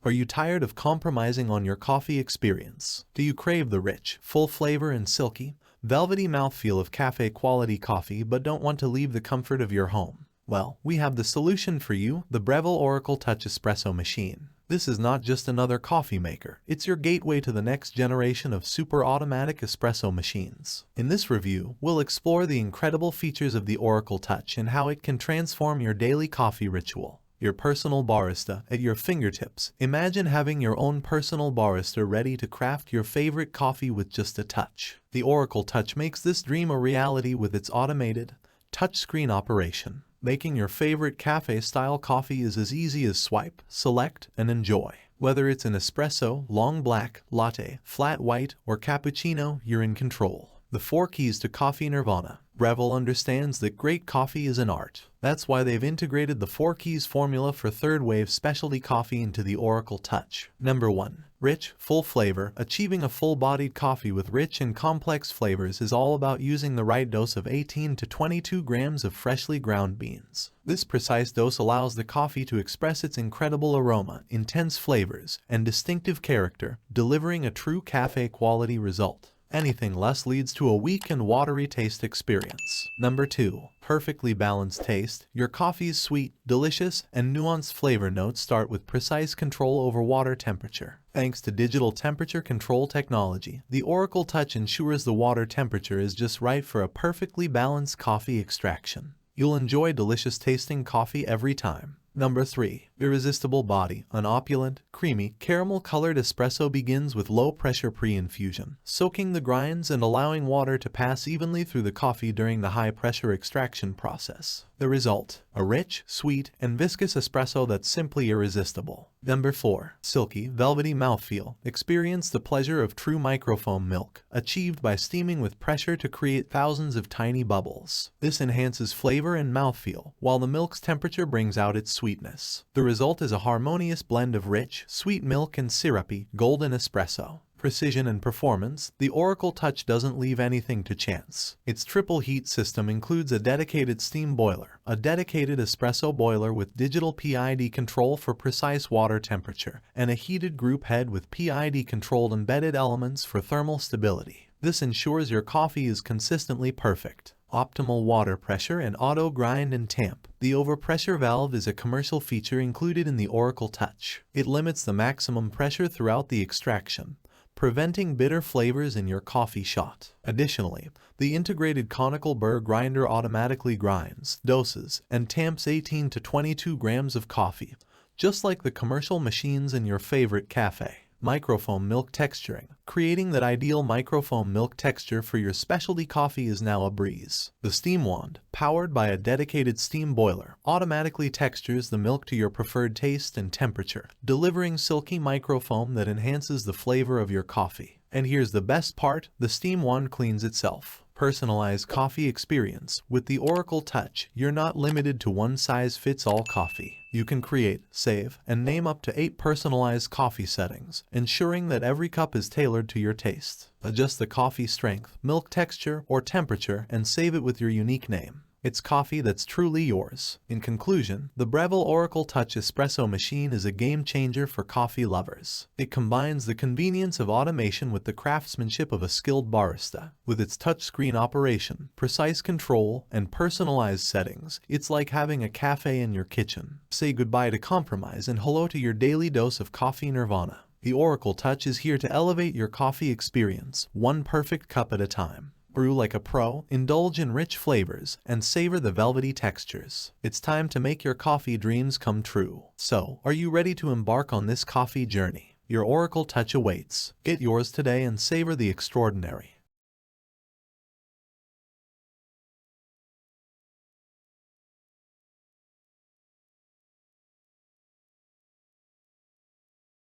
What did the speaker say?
Are you tired of compromising on your coffee experience? Do you crave the rich, full flavor and silky, velvety mouthfeel of cafe-quality coffee but don't want to leave the comfort of your home? Well, we have the solution for you, the Breville Oracle Touch Espresso Machine. This is not just another coffee maker, it's your gateway to the next generation of super automatic espresso machines. In this review, we'll explore the incredible features of the Oracle Touch and how it can transform your daily coffee ritual. Your personal barista at your fingertips. Imagine having your own personal barista ready to craft your favorite coffee with just a touch. The Oracle Touch makes this dream a reality with its automated, touchscreen operation. Making your favorite cafe-style coffee is as easy as swipe, select, and enjoy. Whether it's an espresso, long black, latte, flat white, or cappuccino, you're in control. The 4 keys to coffee Nirvana. Breville understands that great coffee is an art. That's why they've integrated the 4 keys formula for third-wave specialty coffee into the Oracle Touch. Number 1. Rich, full flavor. Achieving a full-bodied coffee with rich and complex flavors is all about using the right dose of 18 to 22 grams of freshly ground beans. This precise dose allows the coffee to express its incredible aroma, intense flavors, and distinctive character, delivering a true cafe-quality result. Anything less leads to a weak and watery taste experience. Number 2. Perfectly balanced taste. Your coffee's sweet, delicious, and nuanced flavor notes start with precise control over water temperature. Thanks to digital temperature control technology, the Oracle Touch ensures the water temperature is just right for a perfectly balanced coffee extraction. You'll enjoy delicious tasting coffee every time. Number 3. Irresistible Body. An opulent, creamy, caramel-colored espresso begins with low-pressure pre-infusion, soaking the grinds and allowing water to pass evenly through the coffee during the high-pressure extraction process. The result: a rich, sweet, and viscous espresso that's simply irresistible. Number 4. Silky, velvety mouthfeel. Experience the pleasure of true microfoam milk, achieved by steaming with pressure to create thousands of tiny bubbles. This enhances flavor and mouthfeel, while the milk's temperature brings out its sweetness. The result is a harmonious blend of rich, sweet milk and syrupy, golden espresso. Precision and performance. The Oracle Touch doesn't leave anything to chance. Its triple heat system includes a dedicated steam boiler, a dedicated espresso boiler with digital PID control for precise water temperature, and a heated group head with PID-controlled embedded elements for thermal stability. This ensures your coffee is consistently perfect. Optimal water pressure and auto grind and tamp. The overpressure valve is a commercial feature included in the Oracle Touch. It limits the maximum pressure throughout the extraction, preventing bitter flavors in your coffee shot. Additionally, the integrated conical burr grinder automatically grinds, doses, and tamps 18 to 22 grams of coffee, just like the commercial machines in your favorite cafe. Microfoam milk texturing. Creating that ideal microfoam milk texture for your specialty coffee is now a breeze. The steam wand, powered by a dedicated steam boiler, automatically textures the milk to your preferred taste and temperature, delivering silky microfoam that enhances the flavor of your coffee. And here's the best part: the steam wand cleans itself. Personalized coffee experience. With the Oracle Touch, you're not limited to one-size-fits-all coffee. You can create, save, and name up to 8 personalized coffee settings, ensuring that every cup is tailored to your taste. Adjust the coffee strength, milk texture, or temperature and save it with your unique name. It's coffee that's truly yours. In conclusion, the Breville Oracle Touch Espresso Machine is a game-changer for coffee lovers. It combines the convenience of automation with the craftsmanship of a skilled barista. With its touchscreen operation, precise control, and personalized settings, it's like having a cafe in your kitchen. Say goodbye to compromise and hello to your daily dose of coffee Nirvana. The Oracle Touch is here to elevate your coffee experience, one perfect cup at a time. Brew like a pro, indulge in rich flavors, and savor the velvety textures. It's time to make your coffee dreams come true. So, are you ready to embark on this coffee journey? Your Oracle Touch awaits. Get yours today and savor the extraordinary.